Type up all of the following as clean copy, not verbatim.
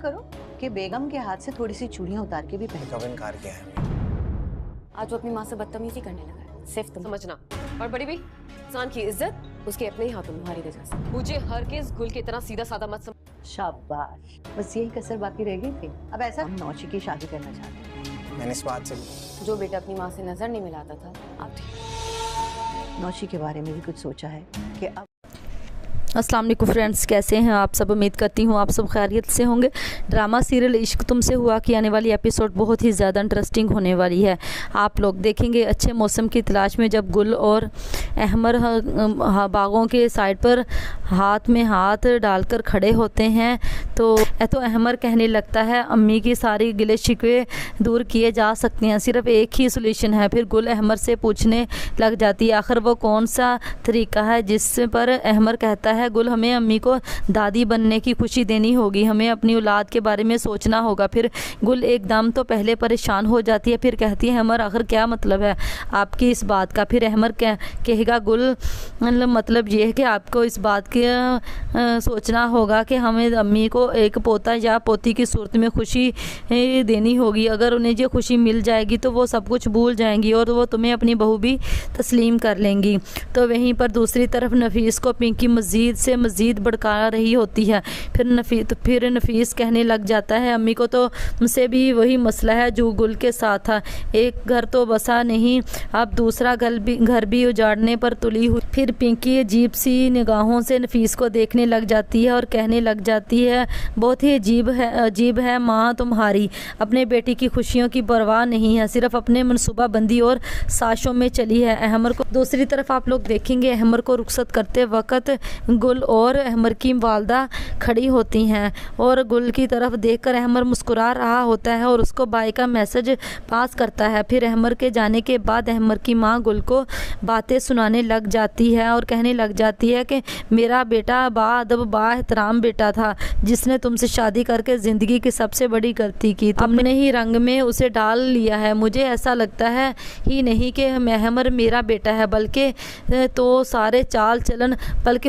करो कि बेगम के हाथ से थोड़ी सी चूड़ियां उतार के भी पहन। कब इनकार किया है? आज वो अपनी माँ से बदतमीजी करने लगा है, सिर्फ तुम समझना। और बड़ी भाई, इंसान की इज्जत उसके अपने ही हाथों में भारी दे जा सकती। मुझे हर केस गुल की तरह सीधा साधा मत समझ। शाबाश, बस यही कसर बाकी रह गई थी। अब ऐसा हम नौशी की शादी करना चाहते हैं। मैंने इस बात से जो बेटा अपनी माँ से नजर नहीं मिलाता था, आप ठीक। नौशी के बारे में भी कुछ सोचा है कि अब अस्सलाम वालेकुम फ्रेंड्स, कैसे हैं आप सब? उम्मीद करती हूँ आप सब खैरियत से होंगे। ड्रामा सीरियल इश्क तुमसे हुआ की आने वाली एपिसोड बहुत ही ज़्यादा इंटरेस्टिंग होने वाली है। आप लोग देखेंगे अच्छे मौसम की तलाश में जब गुल और अहमर बागों के साइड पर हाथ में हाथ डालकर खड़े होते हैं तो अहमर कहने लगता है अम्मी की सारी गिले शिकवे दूर किए जा सकते हैं, सिर्फ एक ही सोल्यूशन है। फिर गुल अहमर से पूछने लग जाती है आखिर वो कौन सा तरीका है, जिस पर अहमर कहता है गुल हमें अम्मी को दादी बनने की खुशी देनी होगी, हमें अपनी औलाद के बारे में सोचना होगा। फिर गुल एकदम तो पहले परेशान हो जाती है, फिर कहती है अहमर आखिर क्या मतलब है आपकी इस बात का? फिर अहमर कहेगा गुल मतलब ये है कि आपको इस बात की सोचना होगा कि हमें अम्मी को एक पोता या पोती की सूरत में खुशी देनी होगी। अगर उन्हें ये खुशी मिल जाएगी तो वो सब कुछ भूल जाएंगी और वो तुम्हें अपनी बहू भी तस्लीम कर लेंगी। तो वहीं पर दूसरी तरफ नफीस को पिंकी मज़ीद से मज़ीद भड़का रही होती है। फिर नफीस कहने लग जाता है अम्मी को तो मुझसे भी वही मसला है जो गुल के साथ था, एक घर तो बसा नहीं अब दूसरा घर भी उजाड़ने पर तुली हुई। फिर पिंकी अजीब सी निगाहों से नफीस को देखने लग जाती है और कहने लग जाती है बहुत ही अजीब है माँ तुम्हारी, अपने बेटी की खुशियों की परवाह नहीं है, सिर्फ अपने मनसूबाबंदी और साजिशों में चली है। अहमर को दूसरी तरफ आप लोग देखेंगे अहमर को रुखसत करते वक्त गुल और अहमर की वालदा खड़ी होती हैं और गुल की तरफ देखकर अहमर मुस्कुरा रहा होता है और उसको बाय का मैसेज पास करता है। फिर अहमर के जाने के बाद अहमर की माँ गुल को बातें सुनाने लग जाती है और कहने लग जाती है कि मेरा बेटा बाअदब बाएहतराम बेटा था जिसने तुमसे शादी करके ज़िंदगी की सबसे बड़ी गलती की, तुमने ही रंग में उसे डाल लिया है। मुझे ऐसा लगता है ही नहीं कि अहमर मेरा बेटा है बल्कि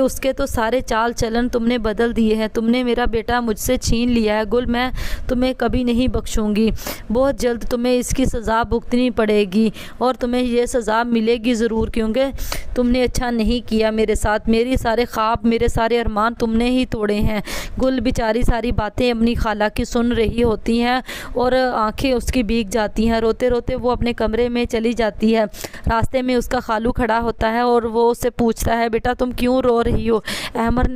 उसके तो सारे चाल चलन तुमने बदल दिए हैं, तुमने मेरा बेटा मुझसे छीन लिया है। गुल मैं तुम्हें कभी नहीं बख्शूंगी, बहुत जल्द तुम्हें इसकी सज़ा भुगतनी पड़ेगी और तुम्हें ये सज़ा मिलेगी ज़रूर, क्योंकि तुमने अच्छा नहीं किया मेरे साथ, मेरी सारे ख्वाब मेरे सारे अरमान तुमने ही तोड़े हैं। गुल बेचारी सारी बातें अपनी खाला की सुन रही होती हैं और आंखें उसकी भीग जाती हैं। रोते रोते वो अपने कमरे में चली जाती है। रास्ते में उसका खालू खड़ा होता है और वो उससे पूछता है बेटा तुम क्यों रो रही हो? अहमर ने